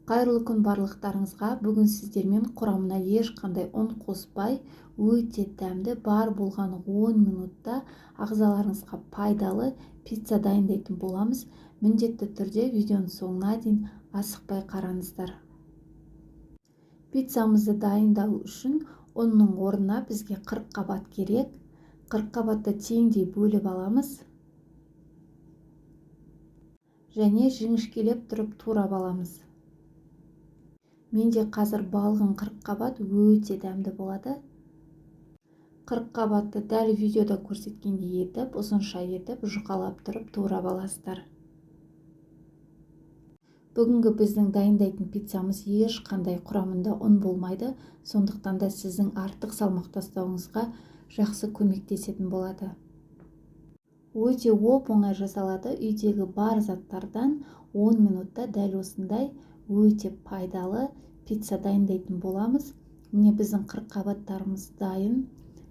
Қайырлы күн барлықтарыңызға. Бүгін сіздермен құрамына ешқандай ұн қоспай, өте дәмді, бар болғаны 10 минутта ағзаларыңызға пайдалы пицца дайындайтын боламыз. Міндетті түрде видеоның соңына дейін асықпай қараңыздар. Пиццамызды дайындау үшін ұнның орнына бізге 40 қабат керек. 40 қабатты теңдей бөліп аламыз және жіңішкелеп тұрып турап аламыз. Менде қазір балғын 40 қабат өте дәмді болады. 40 қабатты дәл видеода көрсеткендей етіп, ұзынша етіп, жұқалап тұрып турап аласыздар. Бүгінгі біздің дайындайтын пиццамыз ешқандай құрамында ұн болмайды, сондықтан да сіздің артық салмақ тастауыңызға жақсы көмектесетін болады. Өте оп-оңай жасалады. Үйдегі бар заттардан 10 минутта дәл осындай өте пайдалы пицца дайындайтын боламыз. Міне біздің 40 қабаттарымыз дайын.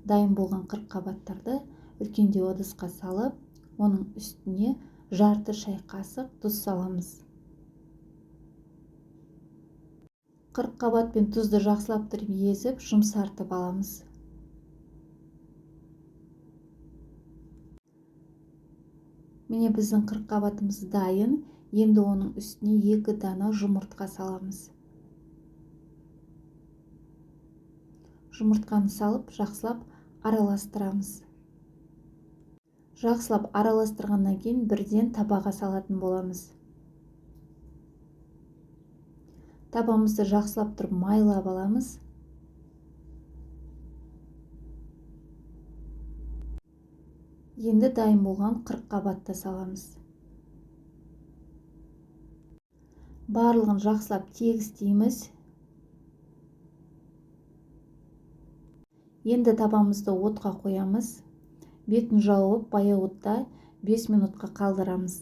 Дайын болған 40 қабаттарды үлкендеу ыдысқа салып, оның үстіне жарты шай қасық тұз саламыз. 40 қабат пен тұзды жақсылап тұрып езіп, жұмсартып аламыз. Міне біздің 40 қабатымыз дайын. Енді оның үстіне 2 дана жұмыртқа саламыз. Жұмыртқаны салып, жақсылап араластырамыз. Жақсылап араластырғаннан кейін бірден табаға салатын боламыз. Табамызды жақсылап тұрып майлап аламыз. Енді дайын болған 40 қабатты саламыз. Барлығын жақсылап тегістейміз. Енді табамызды отқа қоямыз. Бетін жауып, баяу отта 5 минутқа қалдырамыз.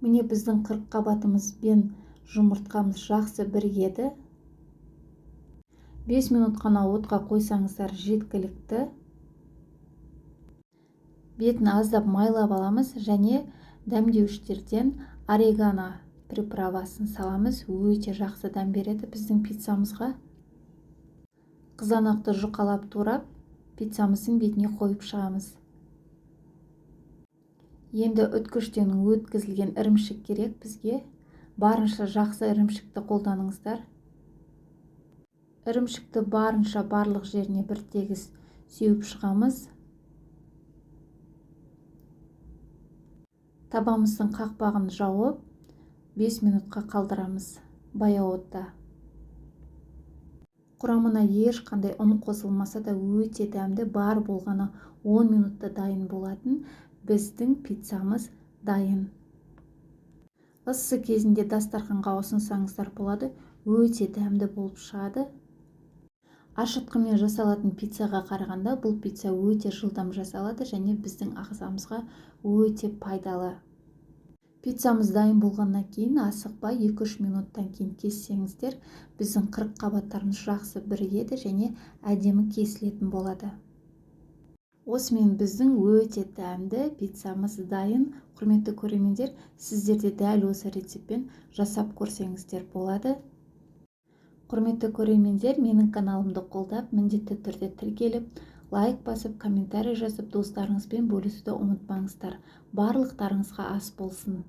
Міне біздің 40 қабатымыз бен жұмыртқамыз жақсы бірігеді. 5 минут қана отқа қойсаңыздар жеткілікті. Бетін аздап майлап аламыз және дәмдеуіштерден орегано приправасын саламыз. Өте жақсы дәм береді біздің пиццамызға. Қызанақты жұқалап турап, пиццамыздың бетіне қойып шығамыз. Енді үткіштен өткізілген ірімшік керек бізге. Барынша жақсы ірімшікті қолданыңыздар. Ірімшікті барынша барлық жеріне бір тегіс сеуіп шығамыз. Табамыздың қақпағын жауып, 5 минутқа қалдырамыз баяу отта. Құрамына ешқандай ұн қосылмаса да өте дәмді, бар болғаны 10 минутта дайын болатын біздің пиццамыз дайын. Ысы кезінде дастарханға ұсынсаңыздар болады, өте дәмді болып шығады. Ашытқымен жасалатын пиццаға қарағанда бұл пицца өте жылдам жасалады және біздің ағзамызға өте пайдалы. Пиццамыз дайын болғаннан кейін асықпай 2-3 минуттан кейін кессеңіздер, біздің 40 қабаттарымыз жақсы бірігеді және әдемі кесілетін болады. Осымен біздің өте дәмді пиццамыз дайын. Құрметті көрермендер, сіздер де дәл осы рецептпен жасап көрсеңіздер болады. Құрметті көрермендер, менің каналымды қолдап, міндетті түрде тіркеліп, лайк басып, комментарий жазып, достарыңызбен бөлісуді ұмытпаңыздар. Барлықтарыңызға ас болсын.